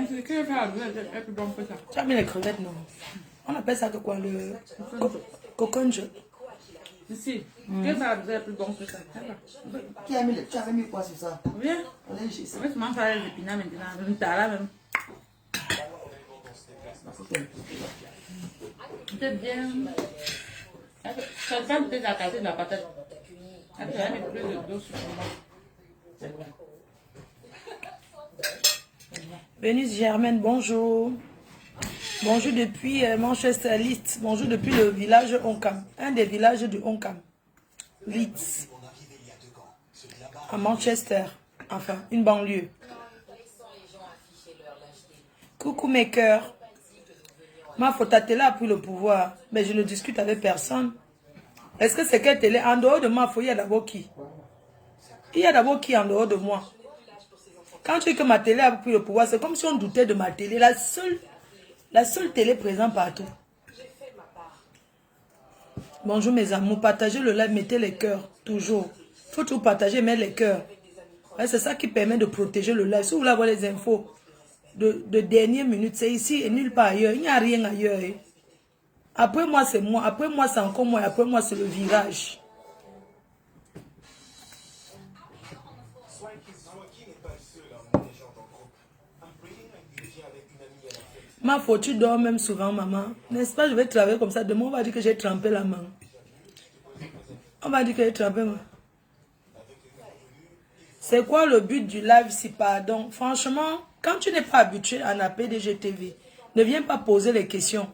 c'est que faire est plus bon que ça. Tu as mis les crevettes, non? On appelle ça que quoi? Le coconge. Ici, que faire est plus bon que ça. Qui a mis le... Tu avais mis quoi sur ça? Viens. Allez, j'ai ça. En fait, tu m'en fais les épinards maintenant. Une tala même. C'est bien. Ça va peut-être la casser de la patate. Après, elle met plus d'eau sur le bas. Vénus Germaine, bonjour. Bonjour depuis Manchester, Leeds. Bonjour depuis le village Oncam. Un des villages du Oncam. Leeds. À Manchester. Enfin, une banlieue. Coucou mes cœurs. Ma faute, ta télé a pris le pouvoir. Mais je ne discute avec personne. Est-ce que c'est quelle télé? En dehors de ma faute, il y a d'abord qui? Il y a d'abord qui en dehors de moi? Quand tu dis que ma télé a pris le pouvoir, c'est comme si on doutait de ma télé. La seule télé présente partout. Bonjour mes amours. Partagez le live, mettez les cœurs. Toujours. Il faut toujours partager, mettre les cœurs. Ouais, c'est ça qui permet de protéger le live. Si vous voulez avoir les infos de dernière minute, c'est ici et nulle part ailleurs. Il n'y a rien ailleurs. Hein. Après moi, c'est moi. Après moi, c'est encore moi. Après moi, c'est le virage. Ma faute, tu dors même souvent, maman. N'est-ce pas, je vais travailler comme ça. Demain, on va dire que j'ai trempé la main. On va dire que j'ai trempé la main. C'est quoi le but du live si pardon? Franchement, quand tu n'es pas habitué à la PDGTV, ne viens pas poser les questions.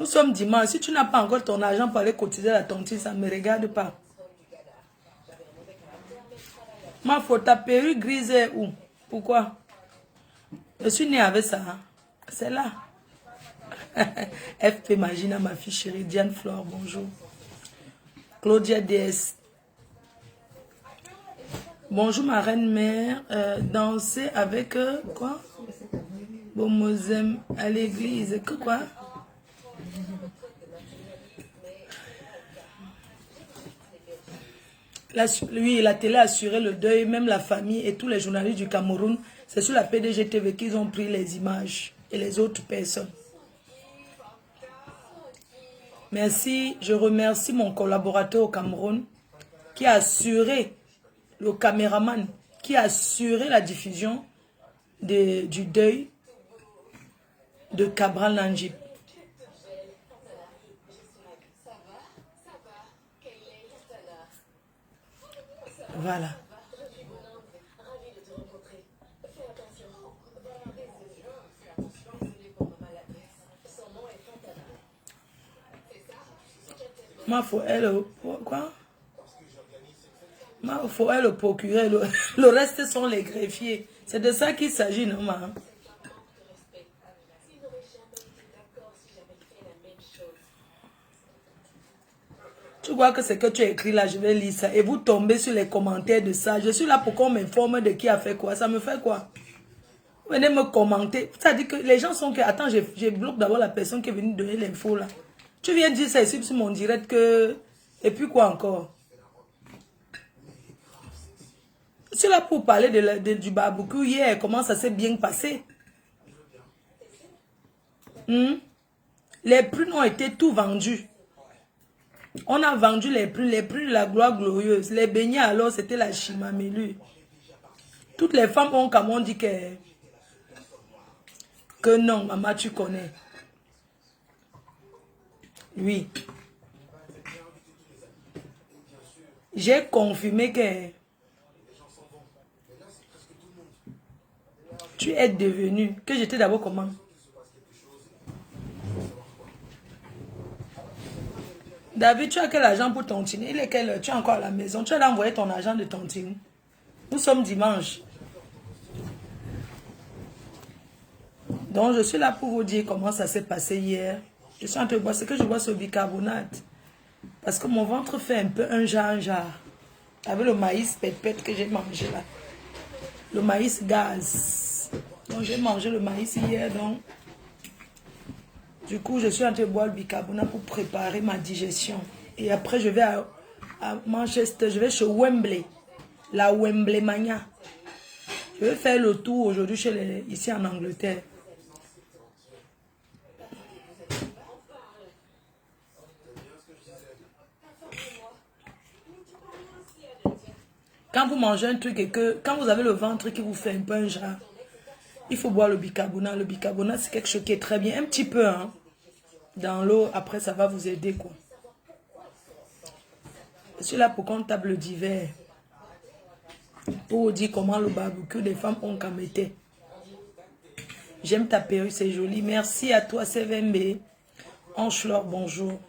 Nous sommes dimanche. Si tu n'as pas encore ton argent pour aller cotiser la tontine, ça ne me regarde pas. Ma faute, ta perruque grise est où? Pourquoi? Je suis née avec ça. Hein? C'est là. FP Magina, ma fille chérie. Diane Flore, bonjour. Claudia DS. Bonjour ma reine mère. Danser avec quoi? Bomozem à l'église. Que quoi? Oui, la télé a assuré le deuil, même la famille et tous les journalistes du Cameroun. C'est sur la PDGTV qu'ils ont pris les images et les autres personnes. Merci, je remercie mon collaborateur au Cameroun qui a assuré, le caméraman, qui a assuré la diffusion du deuil de Cabral Nanjib. Voilà. Ma faut elle quoi? Ma faut elle le procurer. Le reste sont les greffiers. C'est de ça qu'il s'agit, non, ma? Tu vois que c'est que tu as écrit là, je vais lire ça. Et vous tombez sur les commentaires de ça. Je suis là pour qu'on m'informe de qui a fait quoi. Ça me fait quoi? Venez me commenter. Ça dit que les gens sont que... Attends, je bloque d'abord la personne qui est venue donner l'info là. Tu viens dire ça ici sur mon direct que... Et puis quoi encore? Je suis là pour parler du barbecue hier. Comment ça s'est bien passé? Les prunes ont été tout vendus. On a vendu les prunes de la gloire glorieuse. Les beignets alors c'était la chimamelu. Toutes les femmes ont comme on dit que non, maman tu connais. Oui. J'ai confirmé que tu es devenu, que j'étais d'abord comment? David, tu as quel argent pour tontine? Il est quelle heure? Tu es encore à la maison. Tu as envoyé ton argent de tontine. Nous sommes dimanche. Donc, je suis là pour vous dire comment ça s'est passé hier. Je suis en train de boire ce que je bois sur bicarbonate. Parce que mon ventre fait un peu un genre. Avec le maïs pépette que j'ai mangé là. Le maïs gaz. Donc, j'ai mangé le maïs hier. Donc, du coup, je suis en train de boire le bicarbonate pour préparer ma digestion. Et après, je vais à Manchester. Je vais chez Wembley. La Wembley Mania. Je vais faire le tour aujourd'hui ici en Angleterre. Quand vous mangez un truc et que, quand vous avez le ventre qui vous fait un peu un genre, il faut boire le bicarbonate. Le bicarbonate, c'est quelque chose qui est très bien. Un petit peu, hein. Dans l'eau, après, ça va vous aider, quoi. Je suis là pour qu'on table d'hiver. Pour vous dire comment le barbecue des femmes ont qu'à mettre. J'aime ta perruque, c'est joli. Merci à toi, CVMB. Anchelor, bonjour.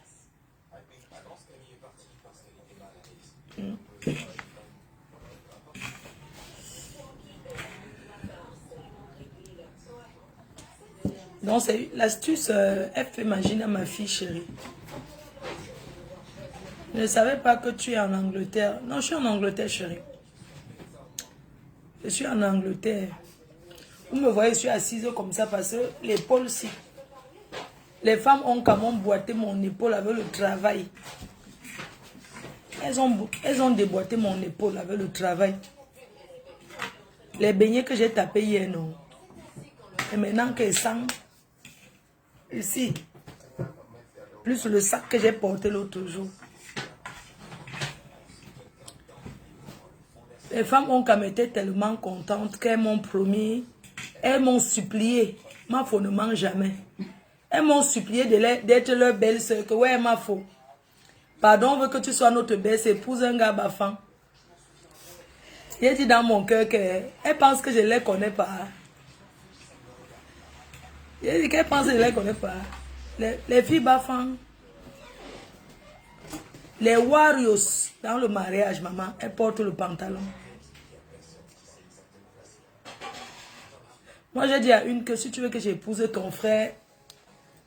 Donc, c'est l'astuce, elle fait imaginer à ma fille chérie. Je ne savais pas que tu es en Angleterre. Non, je suis en Angleterre, chérie. Je suis en Angleterre. Vous me voyez, je suis assise comme ça parce que l'épaule, si. Les femmes ont quand même boité mon épaule avec le travail. Elles ont déboîté mon épaule avec le travail. Les beignets que j'ai tapés hier, non. Et maintenant qu'elles sentent ici, plus le sac que j'ai porté l'autre jour. Les femmes ont quand même été tellement contentes qu'elles m'ont promis, elles m'ont supplié. Ma faux ne mange jamais. Elles m'ont supplié d'être leur belle-sœur. Que ouais, ma faux. Pardon, on veut que tu sois notre belle-sœur, épouse un gars bafan. J'ai dit dans mon cœur qu'elle pense que je ne les connais pas. J'ai dit qu'elle pense que je ne les connais pas. Les filles bafan. Les warriors dans le mariage, maman, elles portent le pantalon. Moi, j'ai dit à une que si tu veux que j'épouse ton frère,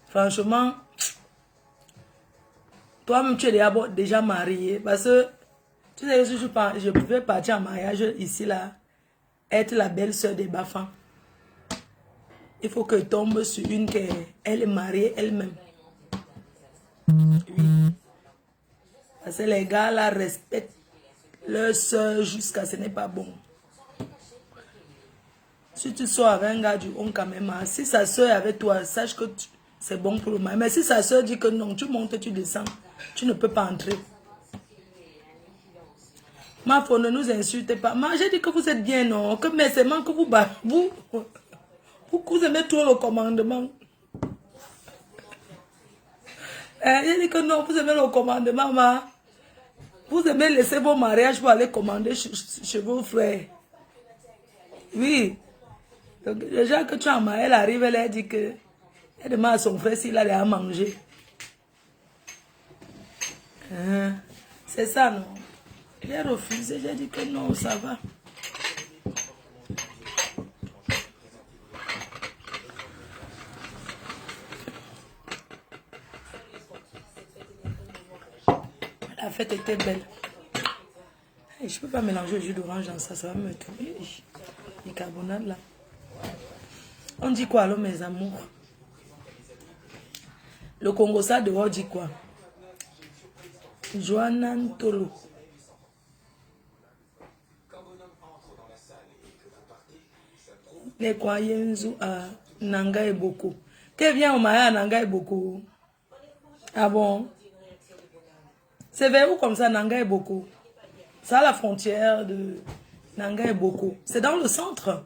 franchement, toi-même, tu es déjà marié. Parce que, tu sais, si je pouvais partir en mariage ici, là, être la belle-sœur des Bafans. Il faut que je tombe sur une qui elle est mariée elle-même. Oui. Parce que les gars, là, respectent leur soeur jusqu'à ce n'est pas bon. Si tu sors avec un gars du on quand même, si sa soeur est avec toi, sache que c'est bon pour le mari. Mais si sa soeur dit que non, tu montes, tu descends, tu ne peux pas entrer. Ma foi, ne nous insultez pas. Moi, j'ai dit que vous êtes bien, non? Que mais c'est que vous aimez trop le commandement. J'ai dit que non, vous aimez le commandement, ma. Vous aimez laisser vos mariages pour aller commander chez vos frères. Oui. Donc, déjà que tu as marié, elle arrive, elle a dit que elle demande à son frère s'il a à manger. C'est ça, non? J'ai refusé, j'ai dit que non, ça va. La fête était belle. Je ne peux pas mélanger le jus d'orange dans ça, ça va me tourner. Les carbonades là. On dit quoi alors mes amours? Le Congo ça dehors dit quoi? Joanna Ntolo. Les croyants à Nanga et Boko. Qu'est-ce vient au Maya à Nanga et Boko? Ah bon? C'est vers où comme ça, Nanga et Boko? C'est à la frontière de Nanga et Boko. C'est dans le centre.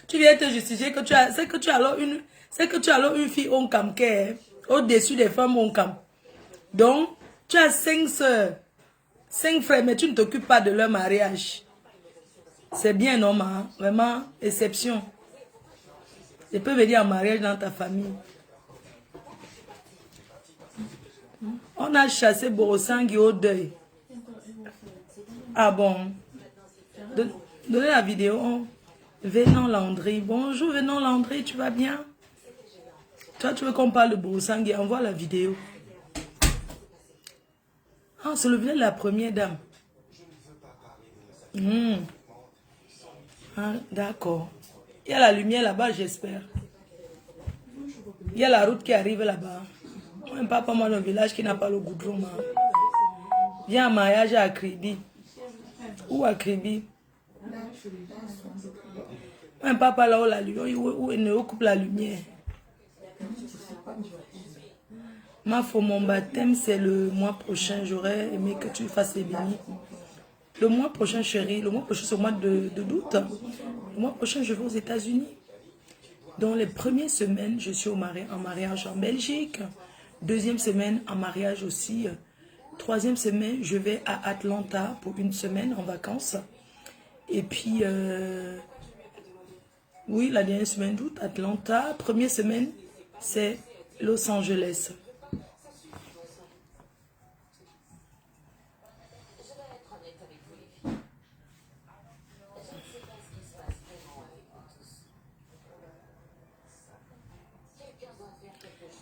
Tu viens te justifier que tu as, c'est que tu as alors une fille Onkam qui est au-dessus des femmes Onkam. Donc, tu as 5 soeurs, 5 frères, mais tu ne t'occupes pas de leur mariage. C'est bien, non, ma? Vraiment, exception. Je peux venir en mariage dans ta famille. On a chassé Borosangui au deuil. Ah bon? Donnez la vidéo. Venon Landry. Bonjour Venon Landry, tu vas bien? Toi, tu veux qu'on parle de Borosangui? Envoie la vidéo. Ah, c'est le village de la première dame. Ah, d'accord. Il y a la lumière là-bas, j'espère. Il y a la route qui arrive là-bas. Un papa, moi, le village qui n'a pas le goudron. Viens en mariage à Kribi. Où à Kribi? Un papa là où la lumière, où il ne occupe la lumière. Mon baptême, c'est le mois prochain. J'aurais aimé que tu fasses les bénis. Le mois prochain, chérie, le mois prochain, c'est au mois d'août. Le mois prochain, je vais aux États-Unis. Dans les premières semaines, je suis en mariage en Belgique. Deuxième semaine, en mariage aussi. Troisième semaine, je vais à Atlanta pour une semaine en vacances. Et puis, oui, la dernière semaine d'août, Atlanta. Première semaine, c'est Los Angeles.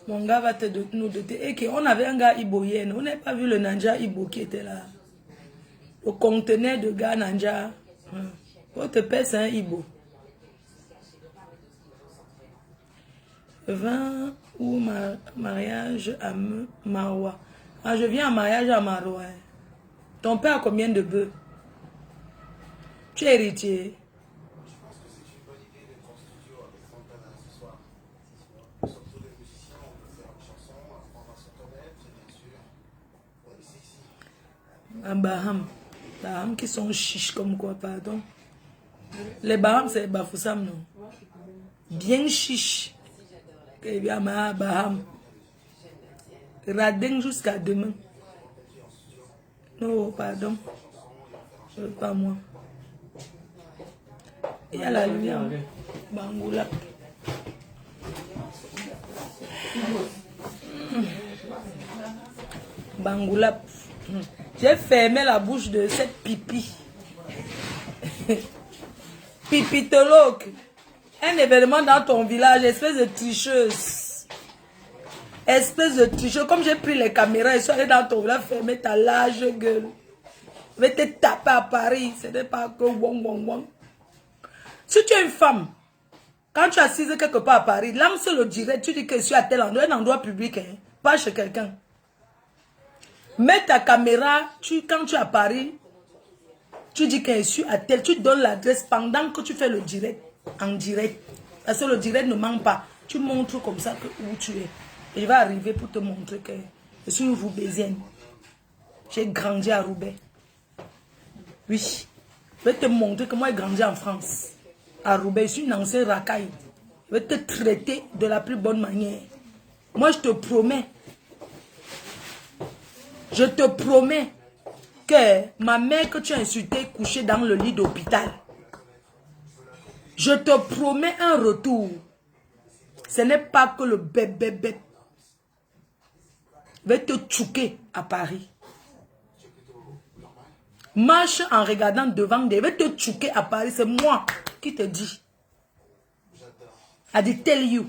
Mon gars va nous doter. Et qu'on avait un gars iboyen. On n'a pas vu le Nanja Ibo qui était là. Le conteneur de gars Nanja. Votre père, c'est un Ibo. 20 ou mariage à Marwa. Ah, je viens en mariage à Marwa. Ton père a combien de bœufs? Tu es héritier. Un Baham. Baham qui sont chiches comme quoi, pardon. Les Baham, c'est Bafoussam, non? Bien chiches. Et bien, Baham. Radin jusqu'à demain. Non, pardon. Pas moi. Il y a la lumière. Bangoula. Bangoula. J'ai fermé la bouche de cette pipi. Pipitologue. Un événement dans ton village, espèce de tricheuse. Espèce de tricheuse. Comme j'ai pris les caméras et suis allé dans ton village, fermer ta large gueule. Je vais te taper à Paris. Ce n'est pas que wong wong wong. Si tu es une femme, quand tu es assise quelque part à Paris, l'âme se le dirait, tu dis que je suis à tel endroit, un endroit public, hein, pas chez quelqu'un. Mets ta caméra, quand tu es à Paris, tu dis que je suis à tel, tu donnes l'adresse pendant que tu fais le direct, en direct. Parce que le direct ne manque pas. Tu montres comme ça où tu es. Et je vais arriver pour te montrer que je suis une Roubaisienne. J'ai grandi à Roubaix. Oui. Je vais te montrer que moi j'ai grandi en France. À Roubaix, je suis une ancienne racaille. Je vais te traiter de la plus bonne manière. Moi, je te promets. Je te promets que ma mère que tu as insultée est couchée dans le lit d'hôpital. Je te promets un retour. Ce n'est pas que le bébé. Je vais te tchouquer à Paris. Marche en regardant devant. Je vais te tchouquer à Paris. C'est moi qui te dis. I did tell you.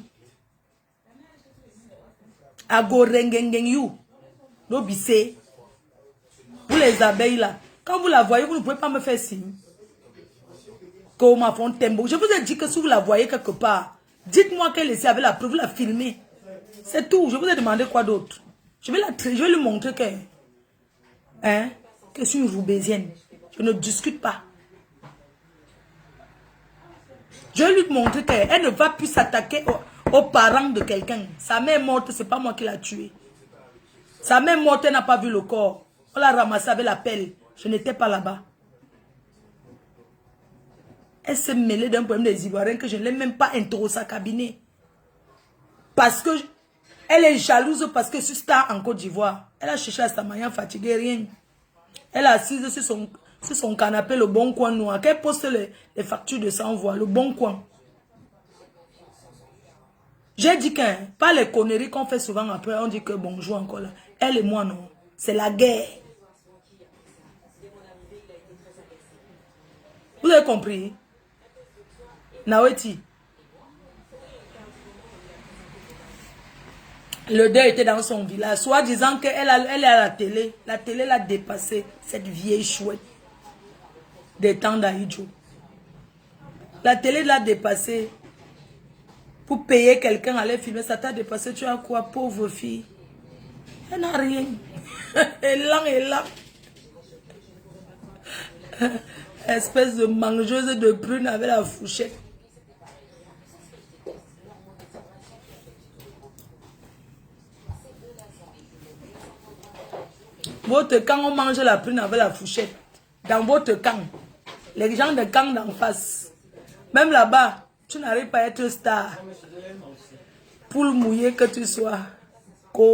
I go rengengeng you. No be say. Vous les abeilles là. Quand vous la voyez, vous ne pouvez pas me faire signe. Comme ma Fontainebleau. Je vous ai dit que si vous la voyez quelque part, dites-moi qu'elle est ici avec la preuve, vous la filmez. C'est tout. Je vous ai demandé quoi d'autre. Je vais lui montrer que, que je suis une Roubaisienne. Je ne discute pas. Je vais lui montrer qu'elle ne va plus s'attaquer aux parents de quelqu'un. Sa mère est morte, c'est pas moi qui l'a tuée. Sa mère est morte, elle n'a pas vu le corps. On l'a ramassé avec la pelle. Je n'étais pas là-bas. Elle s'est mêlée d'un problème des Ivoiriens que je ne l'ai même pas introduit au sa cabinet. Parce que elle est jalouse parce que je suis star en Côte d'Ivoire. Elle a cherché à Samayan fatiguée, rien. Elle est assise sur son canapé, le bon coin noir. Qu'elle poste les factures de 100 voix, le bon coin. J'ai dit que, pas les conneries qu'on fait souvent après, on dit que bonjour encore là. Elle et moi, non. C'est la guerre. Vous avez compris? Naweti. Le deuil était dans son village, soit disant qu'elle est à la télé. La télé l'a dépassé, cette vieille chouette des temps d'Aïdjo. La télé l'a dépassé. Pour payer quelqu'un à aller filmer, ça t'a dépassé. Tu as quoi, pauvre fille? Elle n'a rien. Elle est là. Espèce de mangeuse de prunes avec la fourchette. Votre camp, on mange la prune avec la fourchette. Dans votre camp. Les gens de camp d'en face. Même là-bas, tu n'arrives pas à être star. Poule mouillée que tu sois.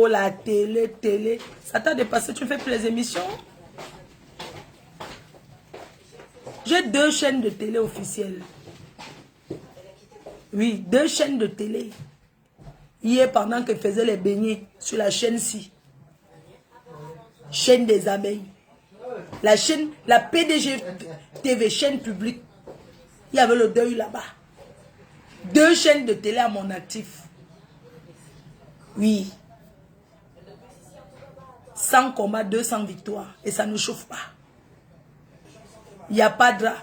La télé. Ça t'a dépassé, tu fais plus les émissions. J'ai 2 chaînes de télé officielles. Oui, 2 chaînes de télé. Hier, pendant que je faisais les beignets sur la chaîne-ci. Chaîne des abeilles. La chaîne, la PDG TV, chaîne publique. Il y avait le deuil là-bas. 2 chaînes de télé à mon actif. Oui. 100 combats, 200 victoires. Et ça ne chauffe pas. Il n'y a pas de drap.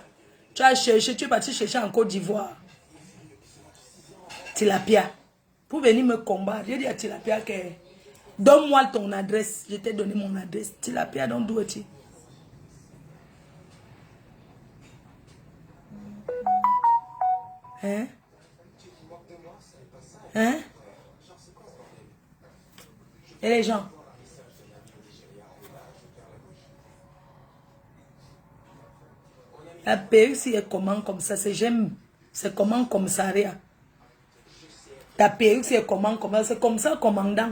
Tu as cherché, tu es parti chercher en Côte d'Ivoire. Tilapia. Pour venir me combattre. J'ai dit à Tilapia que donne-moi ton adresse. Je t'ai donné mon adresse. Tilapia, don't do it. Hein? Hein? Et les gens? La perruque, si elle commande comme ça, c'est j'aime. C'est comment commissariat. Ta perruque, si elle commande comme ça, c'est comme ça, commandant.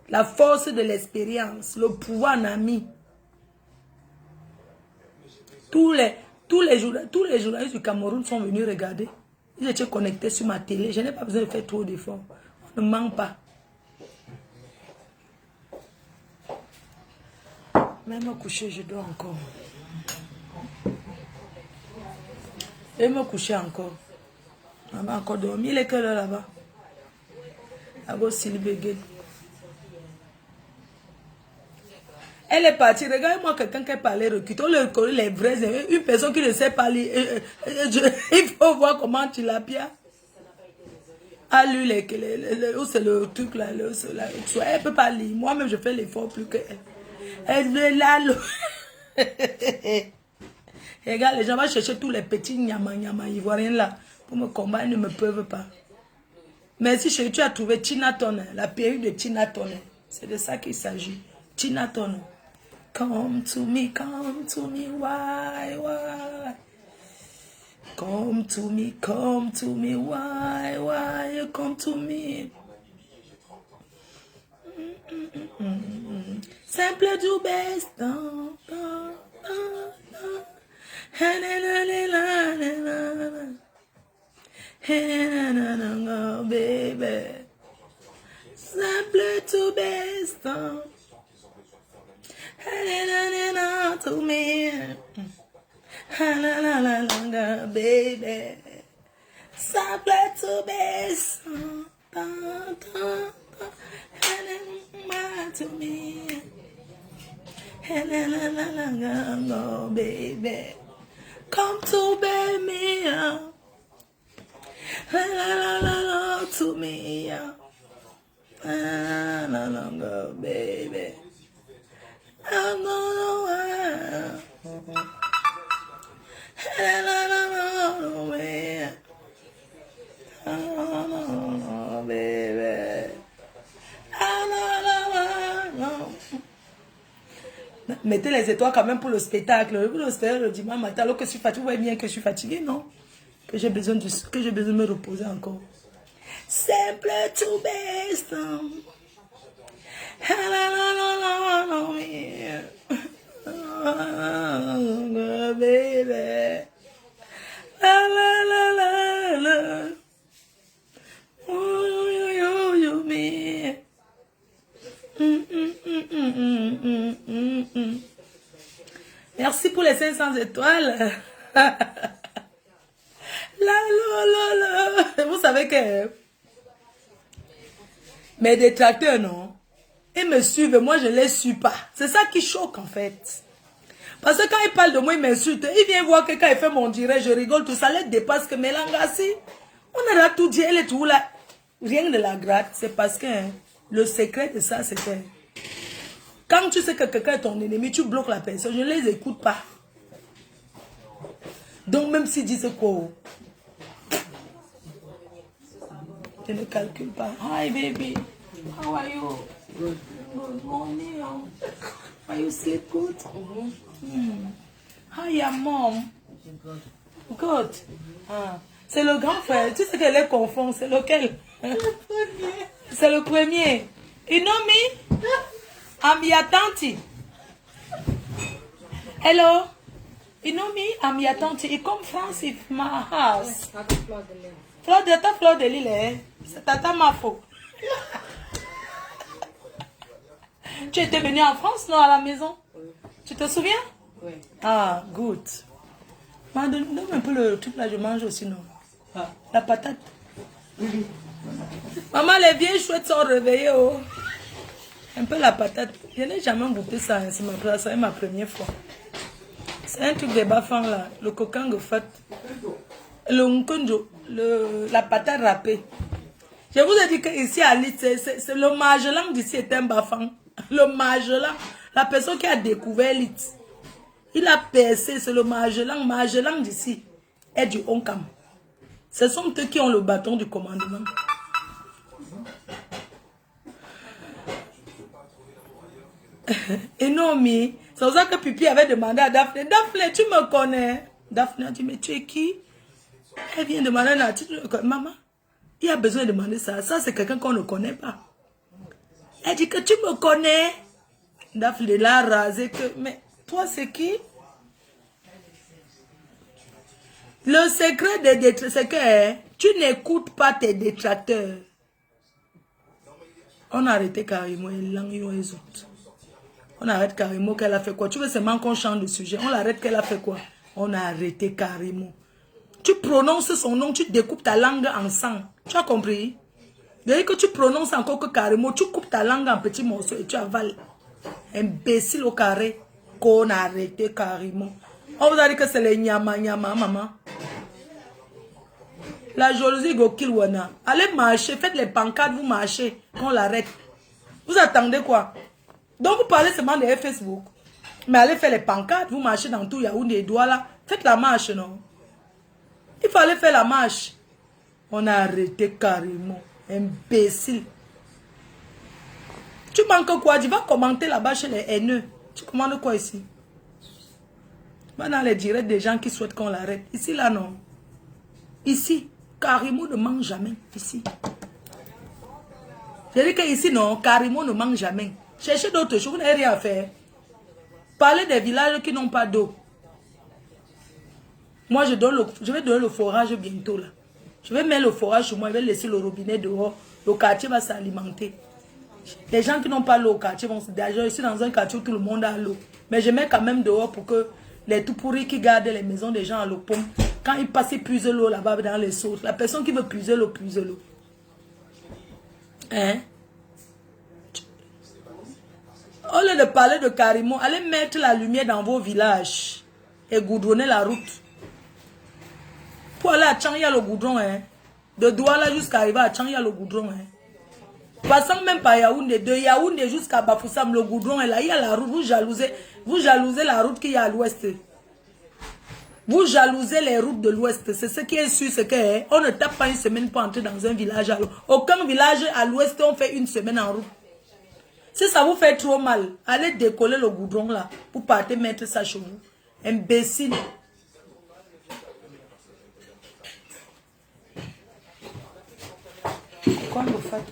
La force de l'expérience, le pouvoir en ami. Tous les journalistes du Cameroun sont venus regarder. Ils étaient connectés sur ma télé. Je n'ai pas besoin de faire trop d'efforts. On ne manque pas. Même me coucher, je dors encore. Et me coucher encore. On va encore dormir. Il est quelle heure là-bas? Là-bas, Sylvie. Elle est partie. Regarde-moi quelqu'un qui parlait recul. On le connaît les vrais. Une personne qui ne sait pas lire. Il faut voir comment tu l'as bien. Ah, lui, c'est le truc là. Elle ne peut pas lire. Moi-même, je fais l'effort plus qu'elle. Elle est là. Regarde, les gens vont chercher tous les petits nyama ivoiriens là. Pour me combattre, ils ne me peuvent pas. Merci chérie, tu as trouvé Tina Turner. La perruque de Tina Turner. C'est de ça qu'il s'agit. Tina Turner. Come to me, why? Come to me, why you come to me? Simple du best. Baby. Simple to best. To me, baby, simple to best, to me, baby, come to baby, to me, baby. I don't know where. I don't know, baby. I don't know. Mettez les étoiles quand même pour le spectacle. Le spectacle le dimanche matin, alors que je suis fatiguée, vous voyez bien que je suis fatiguée, non? Que j'ai besoin de me reposer encore. Simple to best. Baby. Merci pour les 500 étoiles. Vous savez que mes détracteurs, non? Ils me suivent, moi je ne les suis pas. C'est ça qui choque en fait. Parce que quand ils parlent de moi, ils m'insultent. Ils viennent voir que quand il fait mon direct, je rigole, tout ça les dépasse que Mélangassi. On a tout dit, elle est tout là. Rien de la gratte, c'est parce que le secret de ça, c'était Quand tu sais que quelqu'un est ton ennemi, tu bloques la personne. Je ne les écoute pas. Donc même s'ils disent quoi, je ne calcule pas. Hi baby, how are you? Good morning. Are you sleep good? Hi your mom. Good. Ah. C'est le grand frère. Tu sais qu'elle les confond. C'est lequel? C'est le premier. You know me? I'm your tanti. Hello? You know me? I'm your tanti. You come from my house. Fleur de l'île, hein? C'est Tata Mafo. Tu étais venu en France, non, à la maison? Tu te souviens? Oui. Ah, good. Donne un peu le truc là, je mange aussi, non? La patate. Maman, les vieilles chouettes sont réveillées, oh. Un peu la patate. Je n'ai jamais goûté ça, hein. C'est ma première fois. C'est un truc de bafang là, le coquin fat. Le nkonjo, la patate râpée. Je vous ai dit qu'ici à Lille, c'est le Magellan d'ici est un bafang. Le Magellan, la personne qui a découvert Lille. Il a percé, c'est le Magellan. Magellan d'ici est du Onkam. Ce sont eux qui ont le bâton du commandement. Et non, mais c'est pour ça que Pipi avait demandé à Daphné, Daphné, tu me connais? Daphné a dit, mais tu es qui? Elle vient demander à maman, il a besoin de demander ça. Ça, c'est quelqu'un qu'on ne connaît pas. Elle dit que tu me connais. Daphné l'a rasé que, mais toi, c'est qui? Le secret des détracteurs, c'est que tu n'écoutes pas tes détracteurs. On a arrêté carrément les autres. On arrête carrément qu'elle a fait quoi? Tu veux seulement qu'on change de sujet. On l'arrête qu'elle a fait quoi? On a arrêté carrément. Tu prononces son nom, tu découpes ta langue en sang. Tu as compris? Dès que tu prononces encore que carrément, tu coupes ta langue en petits morceaux et tu avales. Imbécile au carré. Qu'on a arrêté carrément. On vous a dit que c'est les nyama nyama, maman. La jalousie go kill wana. Allez marcher, faites les pancartes, vous marchez. On l'arrête. Vous attendez quoi? Donc vous parlez seulement de Facebook. Mais allez faire les pancartes, vous marchez dans tout Yaoundé, Douala. Faites la marche, non? Il fallait faire la marche. On a arrêté carrément. Imbécile. Tu manques quoi? Tu vas commenter là-bas chez les haineux. Tu commandes quoi ici? Va dans les directs des gens qui souhaitent qu'on l'arrête. Ici, là, non. Ici, Carimo ne mange jamais. Ici. Je dis que ici, non, Carimo ne mange jamais. Cherchez d'autres choses, vous n'avez rien à faire. Parlez des villages qui n'ont pas d'eau. Moi, je vais donner le forage bientôt, là. Je vais mettre le forage sur moi, je vais laisser le robinet dehors. Le quartier va s'alimenter. Les gens qui n'ont pas l'eau au quartier vont se dire, je suis dans un quartier où tout le monde a l'eau. Mais je mets quand même dehors pour que les tout pourris qui gardent les maisons des gens à l'eau pomme, quand ils passent, ils puisent l'eau là-bas dans les sources. La personne qui veut puiser l'eau, puise l'eau. Hein? Au lieu de parler de Carimo, allez mettre la lumière dans vos villages et goudronner la route. Pour aller à Tchang, il y a le goudron. Hein? De Douala jusqu'à arriver à Tchang, il y a le goudron. Hein? Passant même par Yaoundé, de Yaoundé jusqu'à Bafoussam, le goudron est là, il y a la route, vous jalousez la route qu'il y a à l'ouest. Vous jalousez les routes de l'ouest. C'est ce qui est sûr, c'est qu'on ne tape pas une semaine pour entrer dans un village à l'ouest. Aucun village à l'ouest, on fait une semaine en route. Si ça vous fait trop mal, allez décoller le goudron là, pour partir mettre ça chez vous. Imbécile. Quoi le fait?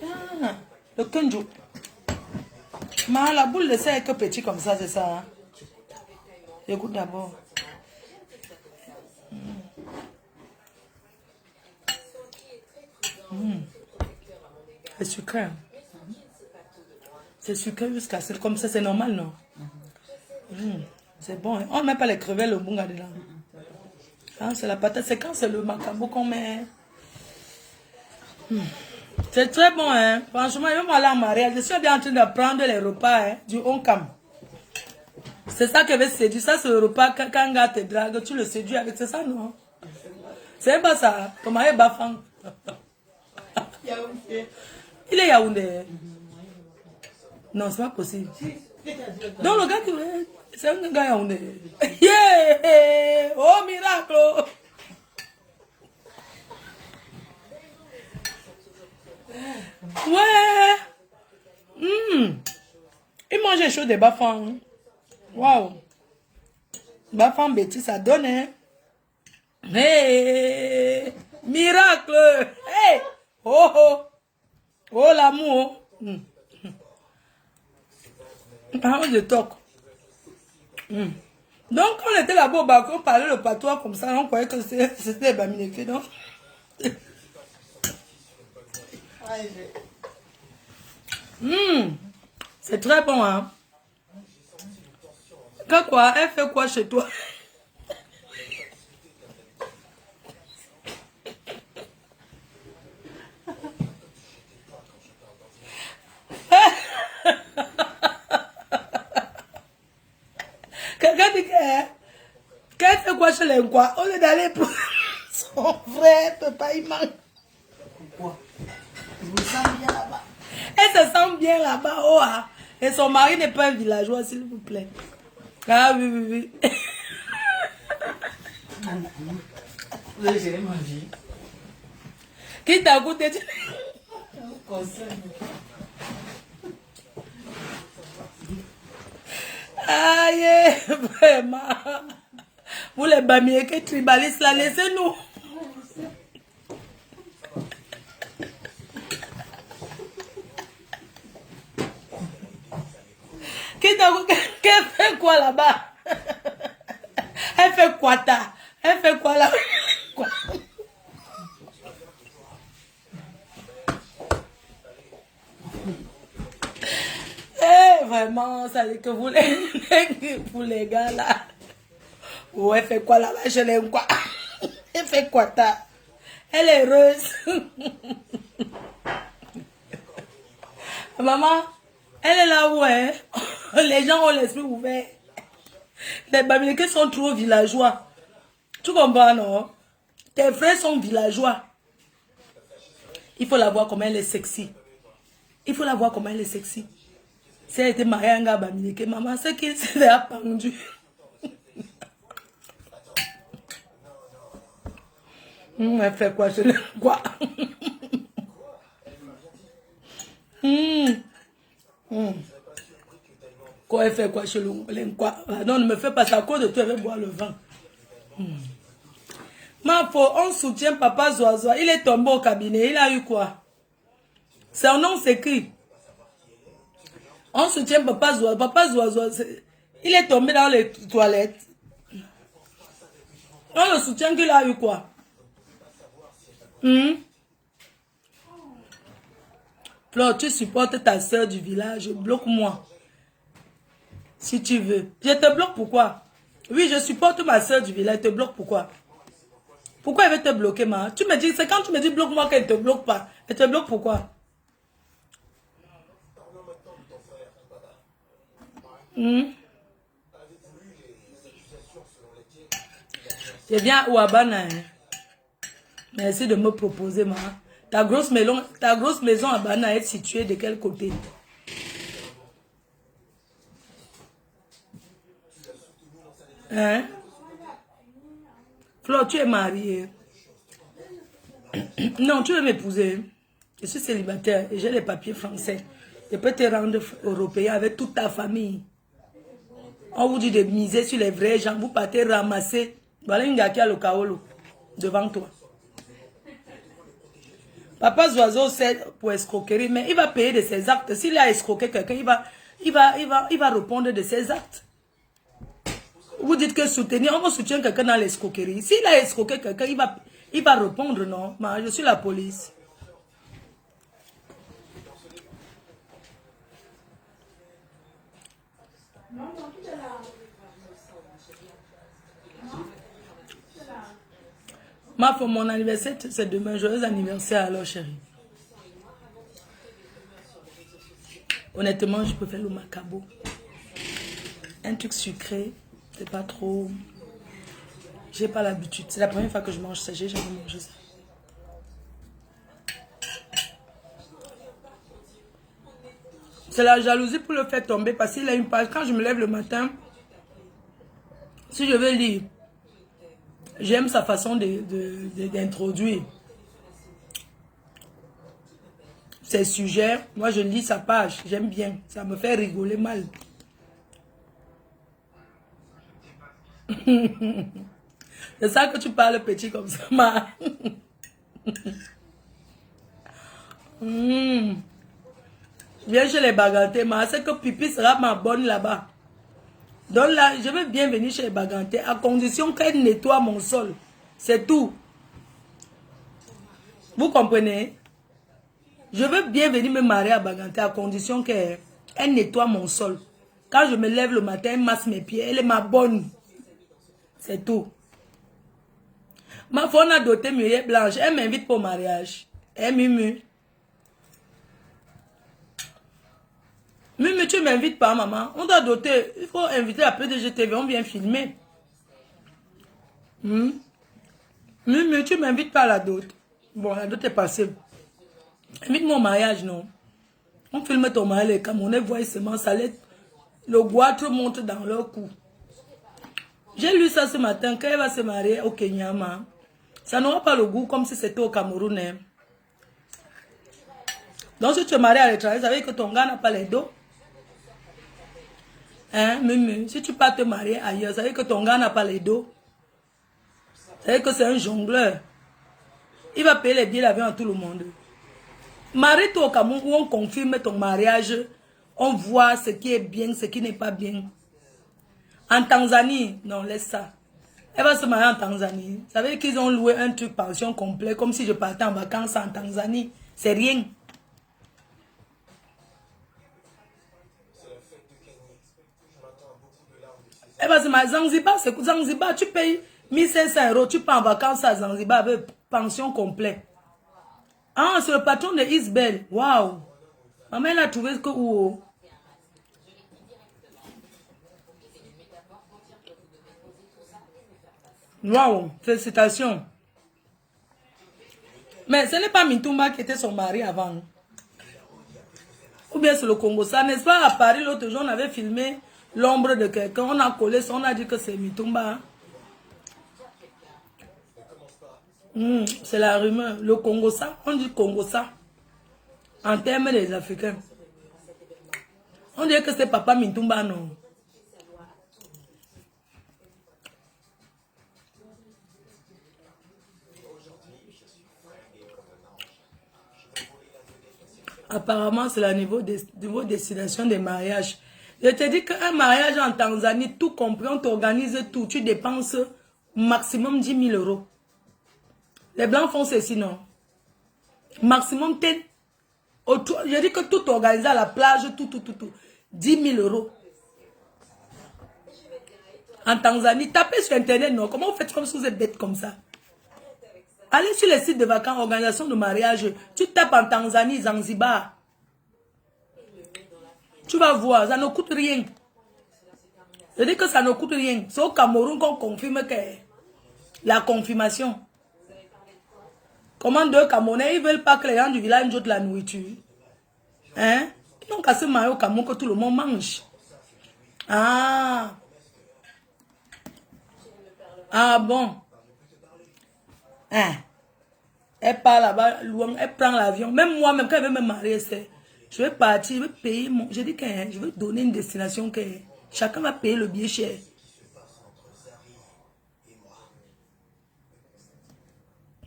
Ah, le kenjo. Mais la boule de sel est que petit comme ça, c'est ça. Hein? Écoute d'abord. C'est sucré. C'est sucré jusqu'à c'est comme ça, c'est normal, non? C'est bon. Hein? On ne met pas les crevettes, le bunga dedans. Hein, c'est la patate. C'est quand c'est le macabo qu'on met. C'est très bon, hein. Franchement, même à la mariage, je suis bien en train de prendre les repas hein, du Onkam. C'est ça que veut séduire. Ça, c'est le repas quand un gars te drague, tu le séduis avec. C'est ça, non? C'est pas ça. Ton mari est bafang. Il est Yaoundé. Non, c'est pas possible. Donc le gars qui voulait, c'est un gars yaoundé. Yeah! Oh miracle! Ouais! Il mangeait chaud des bafans. Waouh! Bafan bêtis, ça donne, hein? Hey! Miracle! Hey! Oh oh! Oh l'amour! Parole de toc. Donc, quand on était là-bas au balcon, on parlait le patois comme ça, on croyait que c'était Bamineké, non? C'est très bon, hein? Quand quoi? Elle fait quoi chez toi? Quelqu'un dit qu'elle fait quoi chez les quoi? Au lieu d'aller pour son frère, papa, il manque. Pourquoi? Je me sens bien là-bas. Elle se sent bien là-bas. Oh, ah. Et son mari n'est pas un villageois, s'il vous plaît. Ah oui, oui, oui. Vous avez géré ma vie. Qui t'a goûté? Aïe, vraiment. Vous les bamiers qui tribalistes là, laissez-nous. Qui t'a goûté? Qu'elle fait quoi là-bas? Elle fait quoi ta? Elle fait quoi là? Quoi? Eh, vraiment, ça dit que vous les gars là. Oh, elle fait quoi là-bas? Je l'aime quoi? Elle fait quoi ta? Elle est heureuse. Maman, elle est là où est? Les gens ont l'esprit ouvert. Les Bamileke sont trop villageois. Tu comprends, non? Tes frères sont villageois. Il faut la voir comme elle est sexy. Il faut la voir comme elle est sexy. Si elle était mariée à un gars Bamileke, maman, c'est qu'il s'est pendu. Elle fait quoi? Je l'aime quoi? Quoi, elle fait quoi chez l'aime quoi? Non, ne me fais pas ça. À cause de toi, elle va boire le vin. Ma faux, on soutient Papa Zoazoa. Il est tombé au cabinet. Il a eu quoi? Son nom s'écrit. On soutient Papa Zoazoa. Papa Zoazoa, il est tombé dans les toilettes. On le soutient qu'il a eu quoi? Flore, tu supportes ta soeur du village. Bloque-moi. Si tu veux. Je te bloque pourquoi? Oui, je supporte ma soeur du village. Je te bloque pourquoi? Pourquoi elle veut te bloquer, ma? Tu me dis, c'est quand tu me dis bloque-moi qu'elle ne te bloque pas. Elle te bloque pourquoi? C'est bien Ouabana. Hein? Merci de me proposer, ma. Ta grosse maison à Bana est située de quel côté? Hein? Flore, tu es mariée. Non, tu veux m'épouser. Je suis célibataire et j'ai les papiers français. Je peux te rendre européen avec toute ta famille. On vous dit de miser sur les vrais gens. Vous partez ramasser. Voilà une gars qui a le kaolo devant toi. Papa Zoiseau c'est pour escroquerie, mais il va payer de ses actes. S'il a escroqué quelqu'un, il va répondre de ses actes. Vous dites que soutenir, on va soutenir quelqu'un dans l'escroquerie. S'il a escroqué quelqu'un, il va répondre, non? Mais je suis la police. Ma femme, mon anniversaire, c'est demain. Joyeux anniversaire alors, chérie. Honnêtement, je peux faire le macabo. Un truc sucré, c'est pas trop... J'ai pas l'habitude. C'est la première fois que je mange ça. J'ai jamais mangé ça. C'est la jalousie pour le faire tomber parce qu'il a une page. Quand je me lève le matin, si je veux lire, j'aime sa façon d'introduire ses sujets. Moi, je lis sa page. J'aime bien. Ça me fait rigoler mal. C'est ça que tu parles petit comme ça, ma. Viens chez les Bagantés, ma. C'est que Pipi sera ma bonne là-bas. Donc là, je veux bien venir chez les Bagantés à condition qu'elle nettoie mon sol. C'est tout. Vous comprenez? Je veux bien venir me marier à Baganté à condition qu'elle nettoie mon sol. Quand je me lève le matin, elle masse mes pieds. Elle est ma bonne. C'est tout. Ma femme a doté Muriel Blanche. Elle m'invite pour mariage. Elle Mumu. Mumu, tu m'invites pas, maman. On doit doter. Il faut inviter la PDGTV. On vient filmer. Mumu, tu m'invites pas à la dot. Bon, la dot est passée. Invite-moi au mariage, non? On filme ton mariage. Les Camerounais voient seulement ça. Le goitre monte dans leur cou. J'ai lu ça ce matin. Quand elle va se marier au Kenya, ça n'aura pas le goût comme si c'était au Cameroun. Hein. Donc si tu te maries à l'étranger, ça veut dire que ton gars n'a pas les dos. Hein, Mumu, si tu pars te marier ailleurs, ça veut dire que ton gars n'a pas les dos. Ça veut dire que c'est un jongleur. Il va payer les billets d'avion à tout le monde. Marie-toi au Cameroun où on confirme ton mariage. On voit ce qui est bien, ce qui n'est pas bien. En Tanzanie, non, laisse ça. Elle va se marier en Tanzanie. Ça veut dire qu'ils ont loué un truc pension complet, comme si je partais en vacances en Tanzanie. C'est rien. Elle va se marier. Zanzibar, c'est Zanzibar, tu payes 1500 €, tu pars en vacances à Zanzibar avec pension complète. Ah, c'est le patron de Isbel. Waouh. Maman, elle a trouvé ce que où. Waouh, félicitations. Mais ce n'est pas Mintumba qui était son mari avant. Ou bien c'est le Congo. Ça, n'est-ce pas, à Paris, l'autre jour, on avait filmé l'ombre de quelqu'un. On a collé ça, on a dit que c'est Mintumba. C'est la rumeur. Le Congo, ça, on dit Congo, ça. En termes des Africains. On dirait que c'est Papa Mintumba, non. Apparemment, c'est le niveau destination des mariages. Je te dis qu'un mariage en Tanzanie, tout compris, on t'organise tout. Tu dépenses maximum 10 000 €. Les Blancs font ceci, non? Maximum 10. Je dis que tout organisé à la plage, tout. 10 000 €. En Tanzanie, tapez sur Internet, non? Comment vous faites comme si vous êtes bête comme ça? Allez sur les sites de vacances, organisation de mariage. Tu tapes en Tanzanie, Zanzibar. Tu vas voir, ça ne coûte rien. Je dis que ça ne coûte rien. C'est au Cameroun qu'on confirme que la confirmation. Comment deux Camerounais, ils ne veulent pas que les gens du village jettent la nourriture. Hein? Ils n'ont qu'à se marier au Cameroun que tout le monde mange. Ah. Ah bon. Hein? Elle part là-bas, loin, elle prend l'avion. Même moi, même quand elle veut me marier, je vais partir, je vais payer mon... Je dis que je vais donner une destination que chacun va payer le billet cher.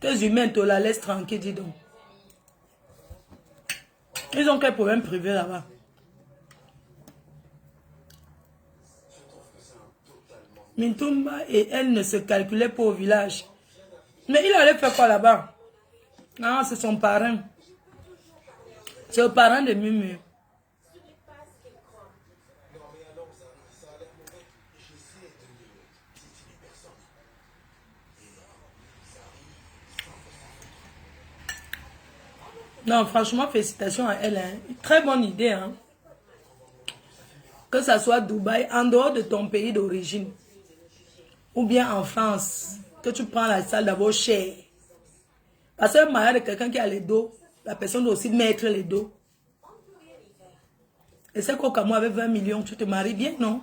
Tes humains te la laissent tranquille, dis donc. Ils ont quel problème privé là-bas? Mintumba et elle ne se calculaient pas au village. Mais il allait faire quoi là-bas? Non, c'est son parrain. C'est le parrain de Mumu. Non, franchement, félicitations à elle. Hein. Très bonne idée. Hein. Que ça soit Dubaï, en dehors de ton pays d'origine. Ou bien en France. Que tu prends la salle d'abord chère. Parce que le mariage de quelqu'un qui a les dos, la personne doit aussi mettre les dos. Et c'est qu'au Cameroun, avec 20 millions, tu te maries bien, non?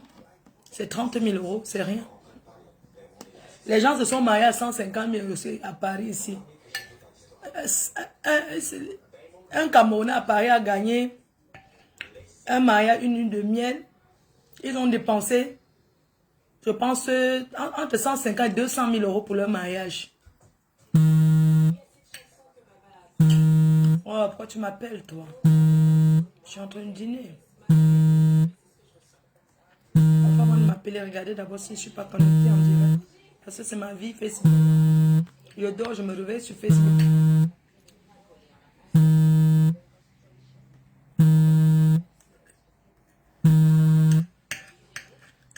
C'est 30 000 euros, c'est rien. Les gens se sont mariés à 150 000 euros à Paris ici. Un Camerounais à Paris a gagné un mariage, une lune de miel. Ils ont dépensé, je pense, entre 150 et 200 000 euros pour leur mariage. Oh, pourquoi tu m'appelles, toi? Je suis en train de dîner. Avant de m'appeler, regardez d'abord si je ne suis pas connectée en direct. Parce que c'est ma vie Facebook. Je dors, je me réveille sur Facebook.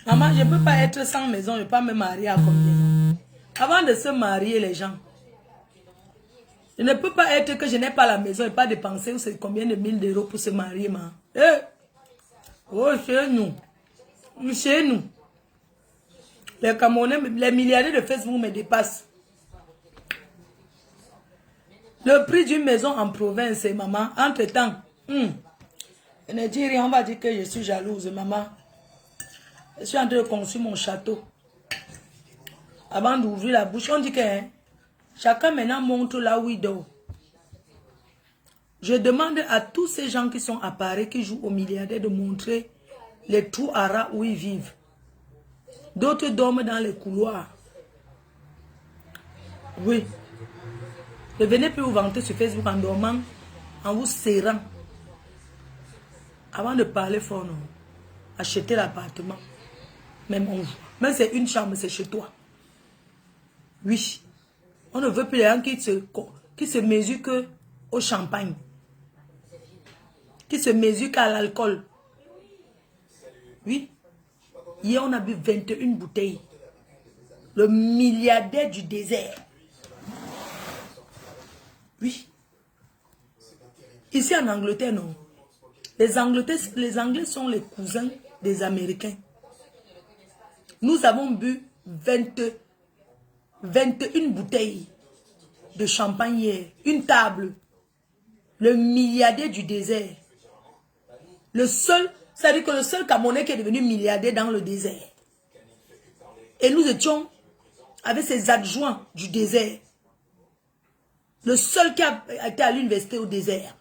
Maman, je ne peux pas être sans maison, je ne peux pas me marier à combien? Avant de se marier, les gens, je ne peux pas être que je n'ai pas la maison et pas dépenser ou c'est combien de 1000 d'euros pour se marier, ma. Oh, chez nous. Chez nous. Les Camerounais, les milliardaires de Facebook me dépassent. Le prix d'une maison en province, maman, entre-temps, je ne dis rien, on va dire que je suis jalouse, maman. Je suis en train de construire mon château. Avant d'ouvrir la bouche, on dit que chacun maintenant montre là où il dort. Je demande à tous ces gens qui sont à Paris, qui jouent aux milliardaires, de montrer les trous à rats où ils vivent. D'autres dorment dans les couloirs. Oui. Ne venez plus vous vanter sur Facebook en dormant, en vous serrant. Avant de parler fort, non. Achetez l'appartement. Même c'est une chambre, c'est chez toi. Oui. On ne veut plus les gens qui se mesurent que au champagne. Qui se mesurent qu'à l'alcool. Oui. Hier, on a bu 21 bouteilles. Le milliardaire du désert. Oui. Ici en Angleterre, non. Les Anglais sont les cousins des Américains. Nous avons bu 21 bouteilles de champagne hier. Une table. Le milliardaire du désert. Le seul, c'est-à-dire que le seul Camerounais qui est devenu milliardaire dans le désert. Et nous étions avec ses adjoints du désert. Le seul qui a été à l'université au désert.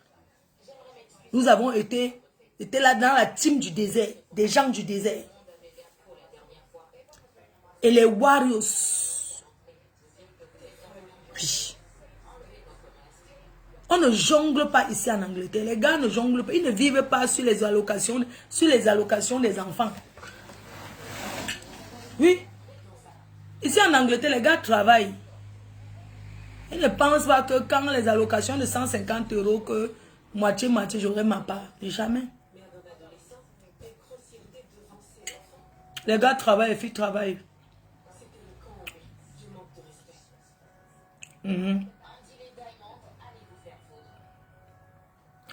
Nous avons été là dans la team du désert, des gens du désert. Et les Warriors. Oui. On ne jongle pas ici en Angleterre. Les gars ne jonglent pas. Ils ne vivent pas sur les allocations des enfants. Oui. Ici en Angleterre, les gars travaillent. Ils ne pensent pas que quand les allocations de 150 euros, que moitié, j'aurai ma part. Jamais. Les gars travaillent, les filles travaillent.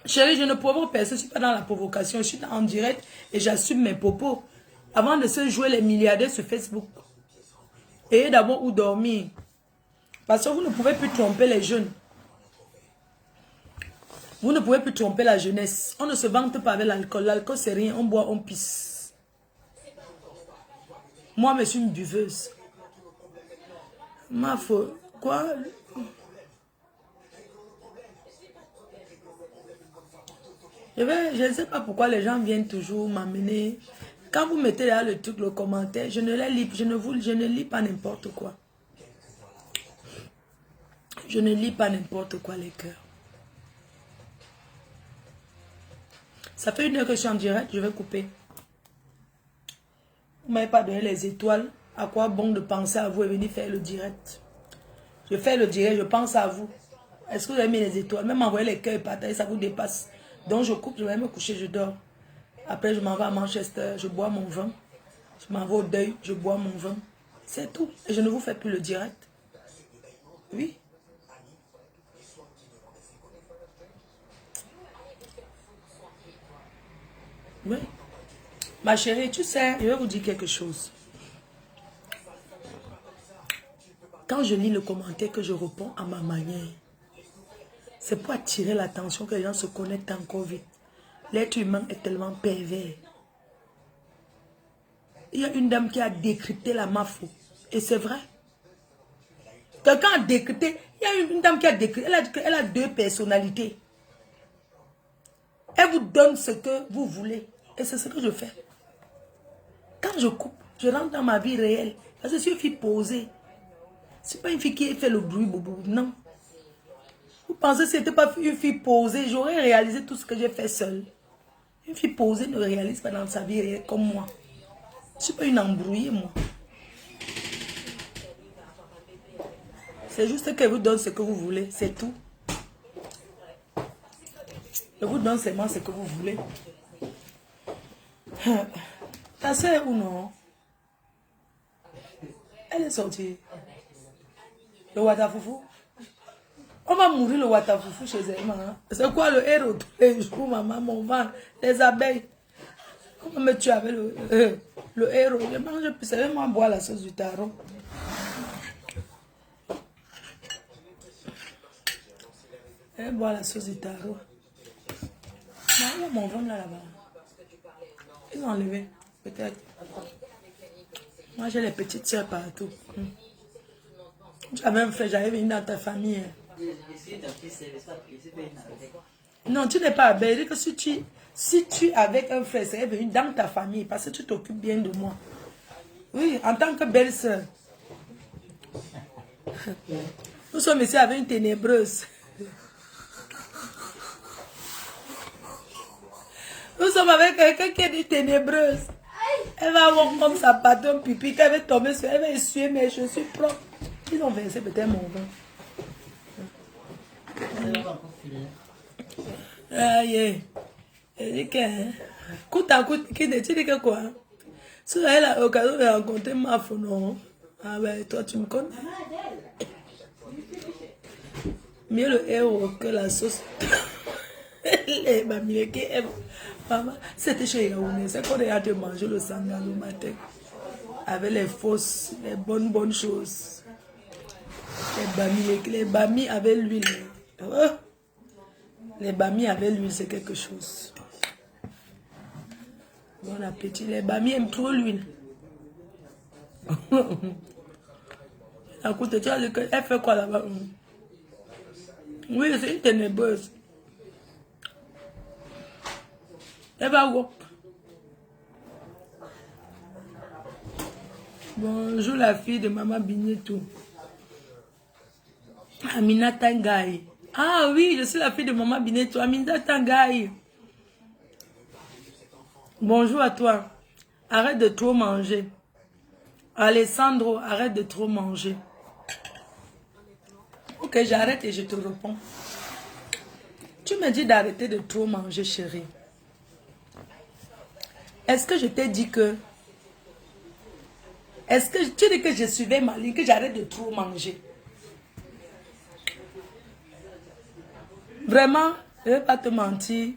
Chérie, je ne provoque personne, je ne suis pas dans la provocation, je suis en direct et j'assume mes propos. Avant de se jouer les milliardaires sur Facebook, ayez d'abord où dormir. Parce que vous ne pouvez plus tromper les jeunes. Vous ne pouvez plus tromper la jeunesse. On ne se vante pas avec l'alcool. L'alcool, c'est rien. On boit, on pisse. Moi, je suis une buveuse. Ma faute. Quoi? Je ne sais pas pourquoi les gens viennent toujours m'amener. Quand vous mettez là le truc, le commentaire, je ne les lis, je ne lis pas n'importe quoi. Je ne lis pas n'importe quoi, les cœurs. Ça fait 1 heure que je suis en direct, je vais couper. Vous ne m'avez pas donné les étoiles. À quoi bon de penser à vous et venir faire le direct? Je fais le direct, je pense à vous. Est-ce que vous avez mis les étoiles? Même envoyer les cœurs et partager, ça vous dépasse. Donc je coupe, je vais me coucher, je dors. Après, je m'en vais à Manchester, je bois mon vin. Je m'en vais au deuil, je bois mon vin. C'est tout. Et je ne vous fais plus le direct. Oui. Oui. Ma chérie, tu sais, je vais vous dire quelque chose. Quand je lis le commentaire, que je réponds à ma manière, c'est pour attirer l'attention que les gens se connectent encore vite. l'être humain est tellement pervers. Il y a une dame qui a décrypté la mafia. Et c'est vrai. Quelqu'un a décrypté. Il y a une dame qui a décrypté. Elle a deux personnalités. Elle vous donne ce que vous voulez. Et c'est ce que je fais. Quand je coupe, je rentre dans ma vie réelle. Parce que je suis une fille posée. Ce n'est pas une fille qui fait le bruit, boubou. Non. Vous pensez que ce n'était pas une fille posée, j'aurais réalisé tout ce que j'ai fait seule. Une fille posée ne réalise pas dans sa vie réelle comme moi. Je ne suis pas une embrouillée, moi. C'est juste qu'elle vous donne ce que vous voulez, c'est tout. Elle vous donne seulement ce que vous voulez. Ta soeur ou non? Elle est sortie. Le Watafoufou. On va mourir le Watafoufou chez elle, maman. C'est quoi le héros tous les jours, maman, mon ventre, les abeilles. On va me tuer avec le héros. Je mange plus, c'est vraiment boire la sauce du tarot. Elle boit la sauce du tarot. Non, mon ventre là-bas. Ils l'ont enlevé, peut-être. Moi, j'ai les petites soeurs partout. J'avais un frère, j'avais venu dans ta famille. Non, tu n'es pas avec. Que si tu es avec un frère, c'est venu dans ta famille parce que tu t'occupes bien de moi. Oui, en tant que belle-sœur. Nous sommes ici avec une ténébreuse. Nous sommes avec quelqu'un qui est une ténébreuse. Elle va avoir comme sa patron pipi, qu'elle va tomber sur elle, va essuyer mes chaussures propres. Ils ont versé peut-être mon vin. Aïe. Elle dit que, coûte à coûte, tu dis que quoi? Si elle a l'occasion de rencontrer ma femme, non? Ah ben, toi, tu me connais. Mieux le héros que la sauce. Les mamie qui aiment. Maman, c'était chez Yaoundé, c'est qu'on a de manger le sanga le matin. Avec les fausses, les bonnes choses. Les bamis avec l'huile. Oh. Les bamis avec l'huile, c'est quelque chose. Bon appétit. Les bamis aiment trop l'huile. Écoute, tu as dit qu'elle fait quoi là-bas? Oui, c'est une ténébreuse. Elle va où? Bonjour la fille de Maman Bignetou. Amina Tangaï. Ah oui, je suis la fille de Maman Bignetou. Amina Tangaï. Bonjour à toi. Arrête de trop manger. Alessandro, arrête de trop manger. Ok, j'arrête et je te réponds. Tu me dis d'arrêter de trop manger, chérie. Est-ce que je t'ai dit que... Est-ce que tu dis que je suivais ma ligne, que j'arrête de trop manger? Vraiment, je ne vais pas te mentir.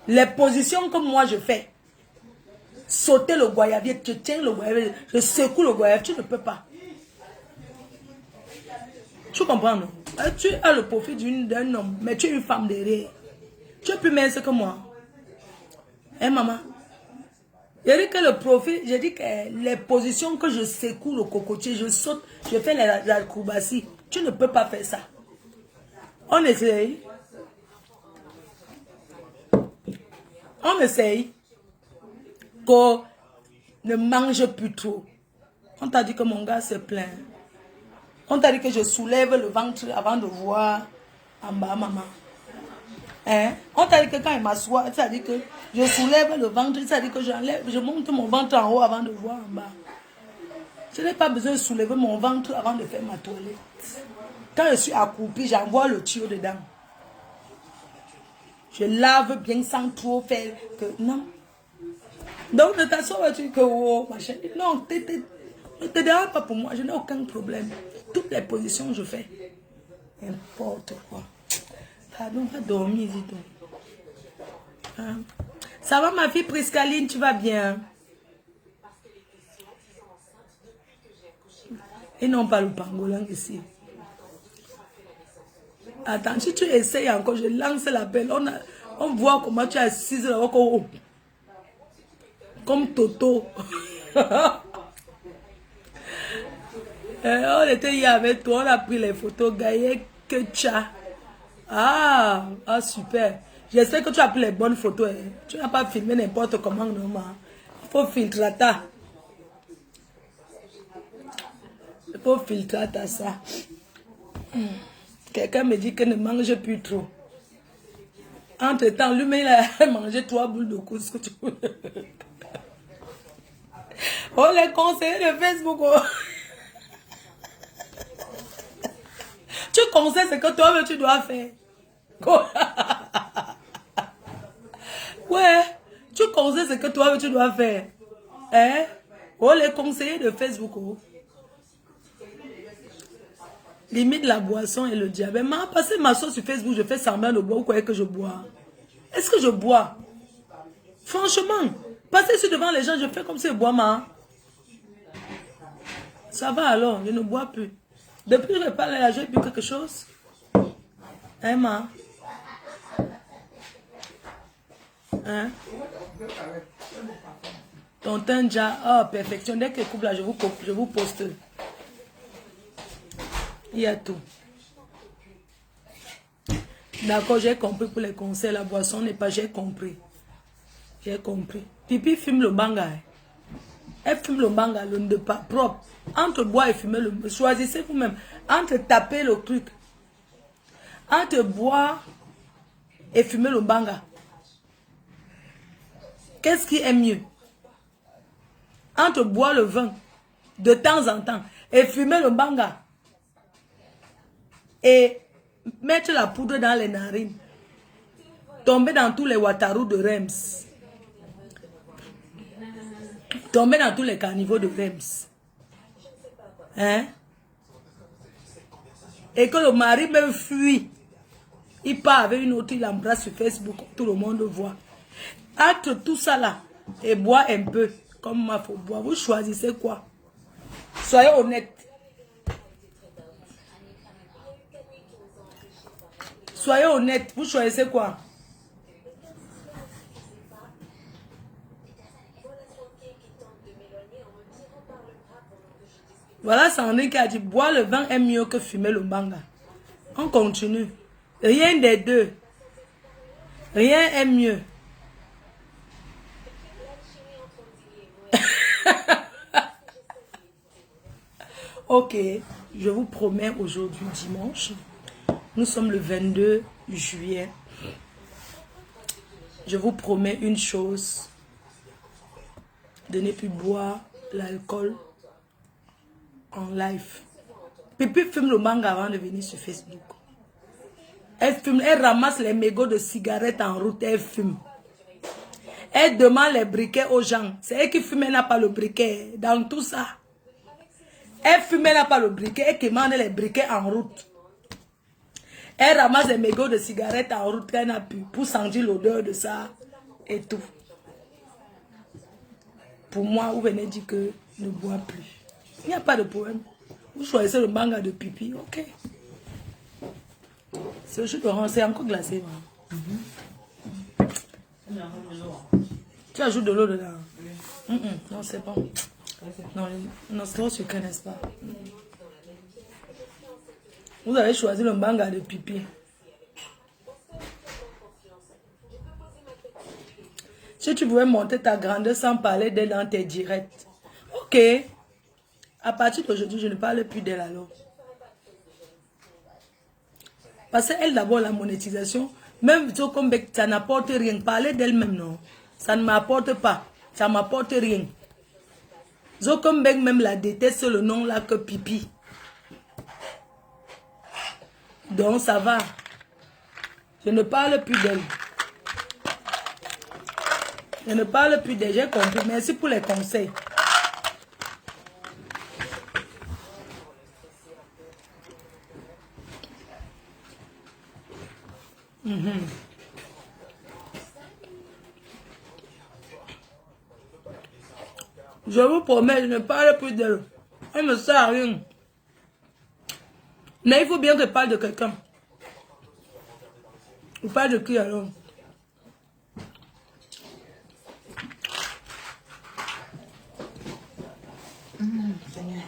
Les positions que moi je fais, sauter le goyavier, tu tiens le goyavier, je secoue le goyavier, tu ne peux pas. Tu comprends, non? Tu as le profil d'un homme, mais tu es une femme derrière. Tu es plus mince que moi. Hein, maman? Je dis que le profil, je dis que les positions que je secoue le cocotier, je saute, je fais l'acrobatie. Tu ne peux pas faire ça. On essaye. On essaye. Qu'on ne mange plus trop. On t'a dit que mon gars se plaint. On t'a dit que je soulève le ventre avant de voir en bas, maman. Hein? On t'a dit que quand il m'assoit, ça dit que je soulève le ventre, ça dit que je monte mon ventre en haut avant de voir en bas. Je n'ai pas besoin de soulever mon ventre avant de faire ma toilette. Quand je suis accroupie, j'envoie le tuyau dedans. Je lave bien sans trop faire que... Non. Donc, de ta sorte, tu dis que... Oh, machin. Non, ne te dérange pas pour moi, je n'ai aucun problème. Toutes les positions, je fais. N'importe quoi. Pardon, va dormir, dis donc. Hein? Ça va, ma fille Priscaline, tu vas bien? Et non pas le pangolin ici. Attends, si tu essayes encore, je lance l'appel. On voit comment tu es assise là-bas comme Toto. On était hier avec toi, on a pris les photos, Gaïe que tcha. Ah, super. J'espère que tu as pris les bonnes photos. Hein. Tu n'as pas filmé n'importe comment, non, il faut filtrer ça. Il faut filtrer ça. Quelqu'un me dit que ne mange plus trop. Entre-temps, lui-même, il a mangé 3 boules de couscous. Oh, les conseillers de Facebook. Oh. Tu conseilles ce que toi-même tu dois faire. Ouais, tu conseilles ce que toi-même tu dois faire. Hein? Oh, les conseillers de Facebook. Oh. Limite la boisson et le diabète. Mais passer ma sauce sur Facebook, je fais semblant de boire ou quoi que je bois. Est-ce que je bois? Franchement, passer sur devant les gens, je fais comme si je bois ma. Ça va alors, je ne bois plus. Depuis que je parle là, j'ai bu quelque chose. Hein, ma? Hein? Ton teint déjà, oh, perfection. Dès que coupe là, je vous poste. Il y a tout. D'accord, j'ai compris pour les conseils. La boisson n'est pas, j'ai compris. J'ai compris. Pipi fume le banga. Elle fume le banga, le ne pas propre. Entre boire et fumer le... Choisissez vous-même. Entre taper le truc. Entre boire et fumer le banga. Qu'est-ce qui est mieux? Entre boire le vin de temps en temps et fumer le banga. Et mettre la poudre dans les narines. Tomber dans tous les Wataru de Reims. Tomber dans tous les carnivores de Reims. Hein? Et que le mari me fuit. Il part avec une autre, il embrasse sur Facebook. Tout le monde voit. Entre tout ça là, et boire un peu, comme moi, il faut boire. Vous choisissez quoi? Soyez honnête. Soyez honnête, vous choisissez quoi? Voilà, Sandrine qui a dit, boire le vin est mieux que fumer le banga. On continue. Rien des deux. Rien est mieux. Ok, je vous promets aujourd'hui dimanche, nous sommes le 22 juillet. Je vous promets une chose, de ne plus boire l'alcool en live. Pipi fume le manga avant de venir sur Facebook. Elle fume, elle ramasse les mégots de cigarettes en route, elle fume. Elle demande les briquets aux gens. C'est elle qui fume, elle n'a pas le briquet. Dans tout ça. Elle fume, elle n'a pas le briquet, elle commande les briquets en route. Elle ramasse les mégots de cigarettes en route qu'elle n'a plus pour sentir l'odeur de ça et tout. Pour moi, vous venez dire que je ne bois plus. Il n'y a pas de problème. Vous choisissez le manga de pipi, ok. C'est le jus d'orange, c'est encore glacé. Tu ajoutes de l'eau dedans? Non, c'est bon. Non, c'est trop sucré, n'est-ce pas? Vous avez choisi le manga de pipi. Si tu pouvais monter ta grandeur sans parler d'elle dans tes directs. Ok. À partir d'aujourd'hui, je ne parle plus d'elle alors. Parce qu'elle, d'abord, la monétisation, même comme ça n'apporte rien. Parler d'elle-même, non. Ça ne m'apporte pas. Ça ne m'apporte rien. Zokombek même la déteste le nom là que pipi. Donc ça va. Je ne parle plus d'elle. Je ne parle plus d'elle, j'ai compris. Merci pour les conseils. Je vous promets, je ne parle plus d'elle. Elle ne sert à rien. Mais il faut bien que je parle de quelqu'un. Vous parlez de qui alors? Seigneur.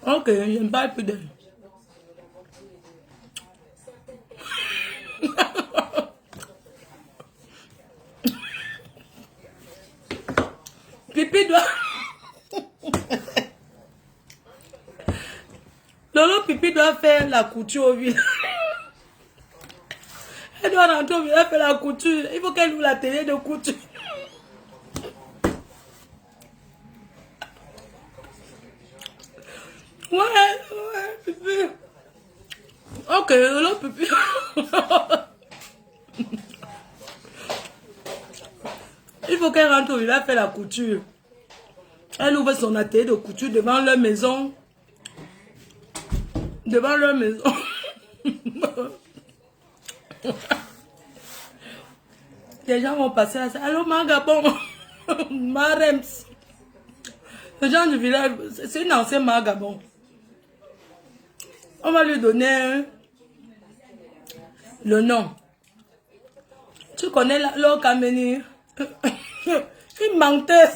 Ok, je ne parle plus d'elle. Pipi doit... Lolo Pipi doit faire la couture au village. Elle doit rentrer au village faire la couture. Il faut qu'elle ouvre la télé de couture. Ouais, Pipi. Ok, Lolo Pipi. Il faut qu'elle rentre au village faire la couture. Elle ouvre son atelier de couture devant leur maison. Devant leur maison. Les gens vont passer là. Allô, Magabon. Marems. Les gens du village, c'est une ancienne Magabon. On va lui donner le nom. Tu connais l'or Kameni? Une menteuse.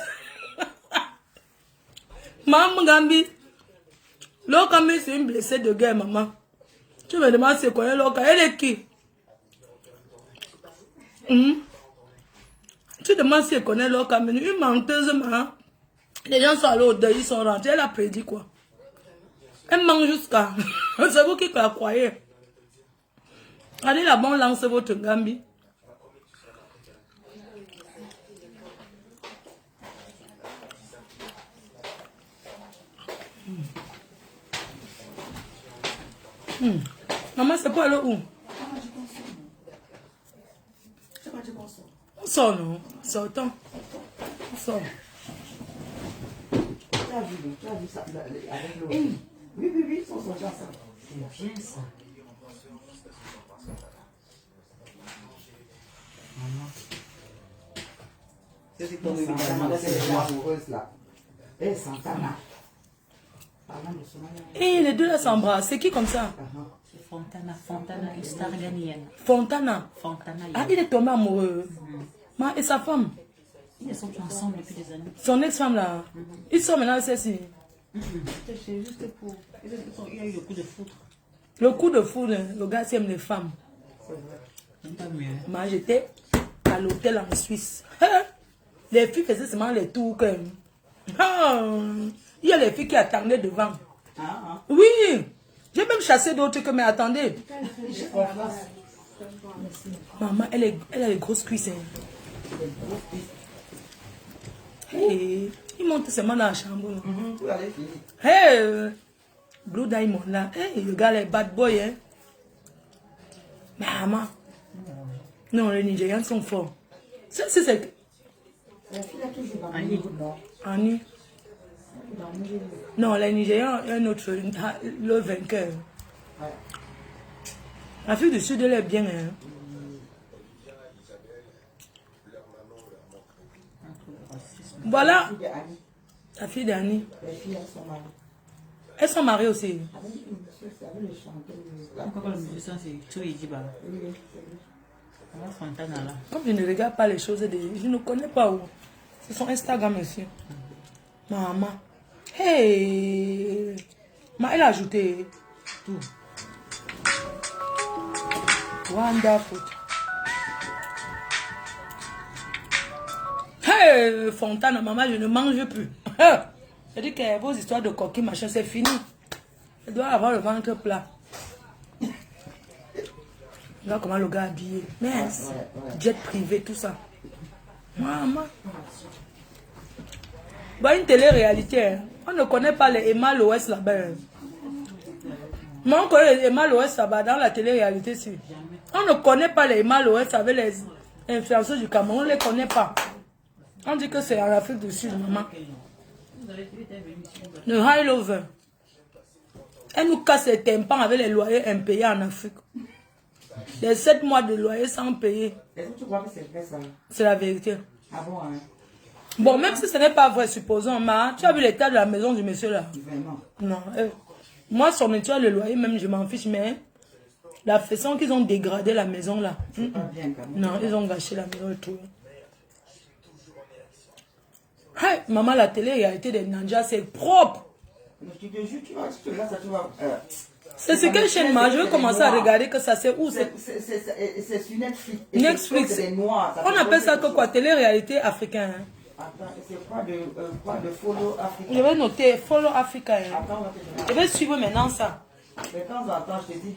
Maman Gambi. L'or Kameni, c'est une blessée de guerre, maman. Tu me demandes si tu connais l'or Kameni. Elle est qui? Tu demandes si elle connaît l'or Kameni. Une menteuse, maman. Les gens sont allés au deuil, ils sont rentrés. Elle a prédit quoi? Elle mange jusqu'à... C'est vous qui la croyez. Allez là-bas, on lance votre Gambi. Maman, c'est quoi aller où? On sort, non? Sortons. On sort. Tu as vu ça avec l'eau. Oui, ils sont sortis ensemble. C'est bien ça. C'est ton évidemment, c'est les amoureuses là. Et Santana. Et les deux là s'embrassent. C'est qui comme ça? C'est Fontana, une star ghanéenne. Fontana. Fontana. Ah, il est tombé amoureux. Et sa femme? Ils sont ensemble depuis des années. Son ex-femme là. Ils sont maintenant celle-ci. C'est juste pour... Il y a eu le coup de foudre. Le coup de foudre, le gars aime les femmes. C'est pas mieux. Moi j'étais à l'hôtel en Suisse. Les filles faisaient seulement les tours que... Il y a les filles qui attendaient devant. Oui, j'ai même chassé d'autres que, mais attendez. Maman, elle a les grosses cuisses. Hey, il monte seulement dans la chambre. Hey, Blue Diamond là. Hey, le gars, les bad boys. Hein. Maman. Non, les Nigérians sont forts. Ça, c'est... Annie. Non, les Nigérians, un autre, le vainqueur. La fille du Sud, elle est bien. Hein. Voilà. La fille d'Annie. Elles sont mariées aussi. Comme je ne regarde pas les choses, je ne connais pas où. C'est son Instagram aussi. Maman. Hey! Elle a ajouté tout. Wonderful. Hey! Fontana, maman, je ne mange plus. Je dis que vos histoires de coquilles, machin, c'est fini. Elle doit avoir le ventre plat. Regarde comment le gars est habillé. Mais jet privé, tout ça. Maman. Bah, une télé-réalité. Hein. On ne connaît pas les Emma l'Ouest là-bas. Hein. Mais on connaît les Emma l'Ouest là-bas dans la télé-réalité. Si. On ne connaît pas les Emma l'Ouest avec les influenceurs du Cameroun. On ne les connaît pas. On dit que c'est en Afrique du Sud, maman. Le high lover. Elle nous casse les tympans avec les loyers impayés en Afrique. Les 7 mois de loyer sans payer. Est-ce que tu crois que c'est vrai ça? C'est la vérité. Ah bon, hein? Bon, même si ce n'est pas vrai, supposons, mais tu as vu l'état de la maison du monsieur là? Vraiment? Non. Moi, son métier, le loyer, même, je m'en fiche, mais la façon qu'ils ont dégradé la maison là. Pas bien, quand même. Non, ils ont gâché la maison et tout. Hey, maman, la télé-réalité des Nanjas, c'est propre. Je te jure, tu vois, si tu regardes ça, tu vois. C'est ce quelle chaîne, moi? Je vais commencer à regarder que ça, c'est où? C'est sur Netflix. Et Netflix. c'est noirs, On appelle ça que quoi? Télé-réalité africaine. Hein? Attends, c'est quoi de Follow Africa? Je vais noter Follow Africa. Hein? Attends, Je vais suivre maintenant ça. de temps en temps, je te dis.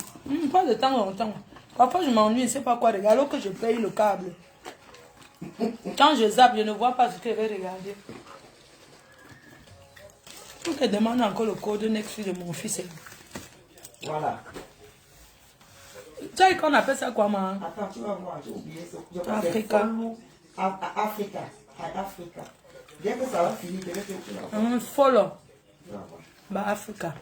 Pas de temps en temps. Parfois, je m'ennuie, je ne sais pas quoi regarder, alors que je paye le câble. Quand je zappe, je ne vois pas ce que je vais regarder. Il faut que je demande encore le code Netflix de mon fils. Voilà. Tu sais qu'on appelle ça quoi, maman? Attends, tu vas voir, j'ai oublié ça. Africa. Africa. Africa. Bien que ça va finir, je vais te dire. Follow. Bah, Africa.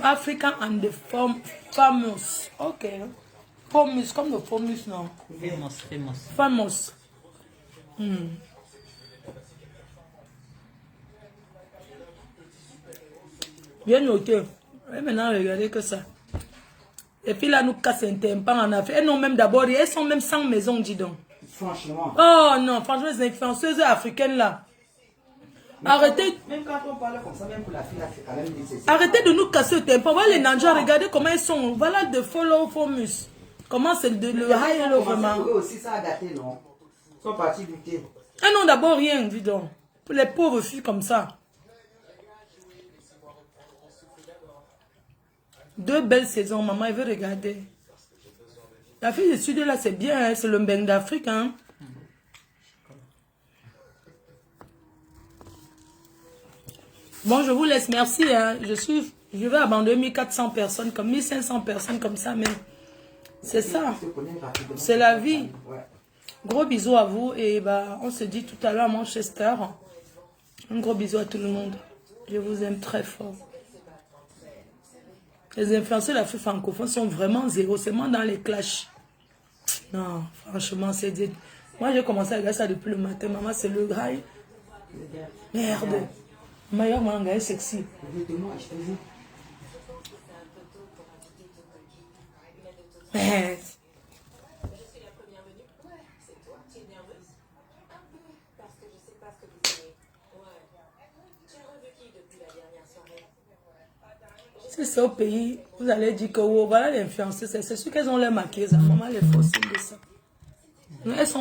Africa and the famous. Okay. Famous, comme le famous, non? Famous. Bien noté. Et maintenant, regardez que ça. Et puis là, nous cassons un tympan en Afrique. Elles n'ont même d'abord, elles sont même sans maison, dis donc. Franchement. Oh non, franchement, les influenceuses africaines là. Arrêtez. Même quand on parle comme ça, même pour la fille, c'est quand même nécessaire. Arrêtez de nous casser le tympan. Voilà les Nanjas, regardez comment ils sont. Voilà de follow famous. Comment c'est le high hello vraiment. Eux aussi, ça a daté, non? Ils sont partis lutter. Elles n'ont d'abord rien, dis donc. Pour les pauvres filles comme ça. 2 belles saisons, maman, elle veut regarder. La fille de sud là, c'est bien, hein? C'est le Mbeng d'Afrique. Hein? Bon, je vous laisse, merci. Hein? Je vais abandonner 1400 personnes, comme 1500 personnes comme ça, mais c'est ça. C'est la vie. Gros bisous à vous et bah, on se dit tout à l'heure à Manchester. Un gros bisou à tout le monde. Je vous aime très fort. Les influenceurs de l'Afrique francophone sont vraiment zéro. C'est moi dans les clashs. Non, franchement, c'est dit. Moi, j'ai commencé à regarder ça depuis le matin. Maman, c'est le gars. Merde. Meilleur manga est sexy. Mais... Si c'est au pays, vous allez dire que oh, voilà les influenceuses, c'est sûr qu'elles ont les maquillage. Maman, les fausses de ça. Elles sont